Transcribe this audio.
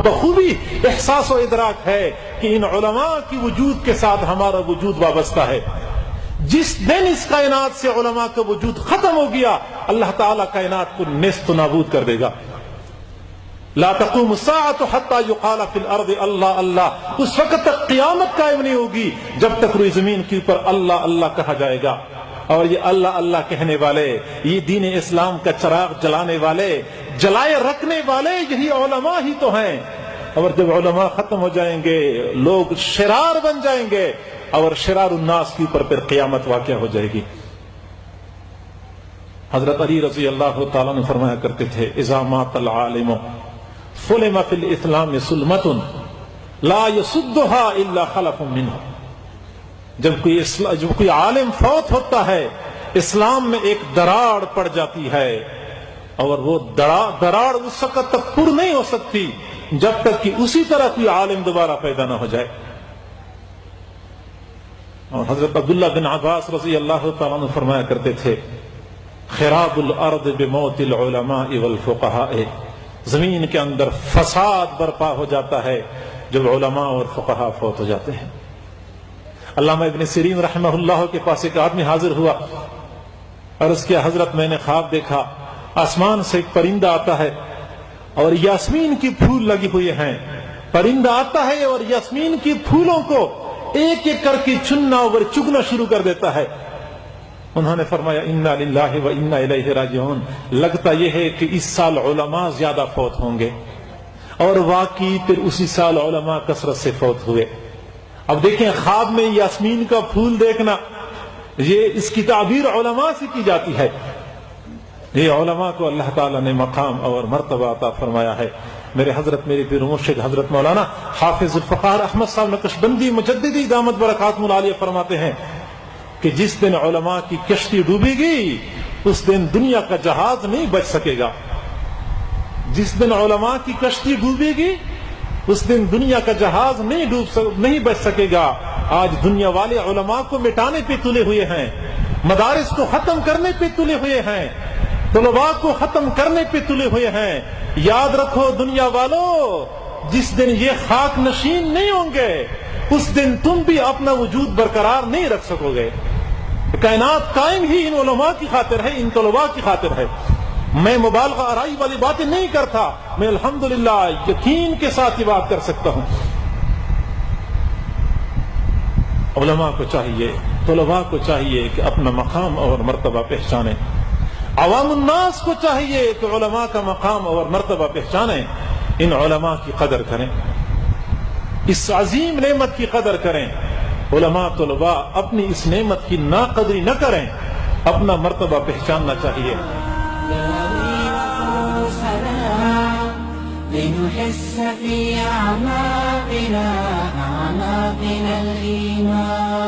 بخوبی احساس و ادراک ہے کہ ان علماء کی وجود کے ساتھ ہمارا وجود وابستہ ہے. جس دن اس کائنات سے علماء کا وجود ختم ہو گیا اللہ تعالیٰ کائنات کو نیست و نابود کر دے گا. لا تقوم الساعة حتى يقال في الارض اللہ اللہ. اس وقت تک قیامت قائم نہیں ہوگی جب تک روئی زمین کے اوپر اللہ اللہ کہا جائے گا. اور یہ اللہ اللہ کہنے والے، یہ دین اسلام کا چراغ جلانے والے، جلائے رکھنے والے یہی علماء ہی تو ہیں. اور جب علماء ختم ہو جائیں گے لوگ شرار بن جائیں گے اور شرار الناس کے اوپر پھر قیامت واقع ہو جائے گی. حضرت علی رضی اللہ تعالیٰ نے فرمایا کرتے تھے اذا مات العالم فلم فی الاسلام سلمۃ لا یصدها الا خلف منه. جب کوئی عالم فوت ہوتا ہے اسلام میں ایک دراڑ پڑ جاتی ہے اور وہ دراڑ اس وقت تک پر نہیں ہو سکتی جب تک کہ اسی طرح کوئی عالم دوبارہ پیدا نہ ہو جائے. اور حضرت عبداللہ بن عباس رضی اللہ تعالیٰ عنہ فرمایا کرتے تھے خراب الارض بموت العلماء والفقہاء. زمین کے اندر فساد برپا ہو جاتا ہے جب علماء اور فقہاء فوت ہو جاتے ہیں. علامہ ابن سیرین رحمہ اللہ کے پاس ایک آدمی حاضر ہوا اور اس کے حضرت میں نے خواب دیکھا آسمان سے ایک پرندہ آتا ہے اور یاسمین کی پھول لگی ہوئے ہیں. پرندہ آتا ہے اور یاسمین کی پھولوں کو ایک ایک کر کے چننا اور چگنا شروع کر دیتا ہے. انہوں نے فرمایا انا للہ و انا الیہ راجعون. لگتا یہ ہے کہ اس سال علماء زیادہ فوت ہوں گے. اور واقعی پھر اسی سال علماء کثرت سے فوت ہوئے. اب دیکھیں خواب میں یاسمین کا پھول دیکھنا یہ اس کی تعبیر علماء سے کی جاتی ہے. یہ علماء کو اللہ تعالیٰ نے مقام اور مرتبہ عطا فرمایا ہے. میرے حضرت میری پیر مرشد حضرت مولانا حافظ الفقار احمد صاحب نقشبندی مجددی دامت برکاتہم العالیہ فرماتے ہیں کہ جس دن علماء کی کشتی ڈوبے گی اس دن دنیا کا جہاز نہیں بچ سکے گا. جس دن علماء کی کشتی ڈوبے گی اس دن دنیا کا جہاز نہیں بچ سکے گا. آج دنیا والے علماء کو مٹانے پہ تلے ہوئے ہیں، مدارس کو ختم کرنے پہ تلے ہوئے ہیں، طلباء کو ختم کرنے پہ تلے ہوئے ہیں. یاد رکھو دنیا والو جس دن یہ خاک نشین نہیں ہوں گے اس دن تم بھی اپنا وجود برقرار نہیں رکھ سکو گے. کائنات قائم ہی ان علماء کی خاطر ہے، ان طلباء کی خاطر ہے. میں مبالغہ آرائی والی باتیں نہیں کرتا، میں الحمدللہ یقین کے ساتھ یہ بات کر سکتا ہوں. علماء کو چاہیے، طلباء کو چاہیے کہ اپنا مقام اور مرتبہ پہچانیں. عوام الناس کو چاہیے کہ علماء کا مقام اور مرتبہ پہچانیں. ان علماء کی قدر کریں، اس عظیم نعمت کی قدر کریں. علماء طلباء اپنی اس نعمت کی ناقدری نہ کریں، اپنا مرتبہ پہچاننا چاہیے. لنحس في أعماقنا الإيمان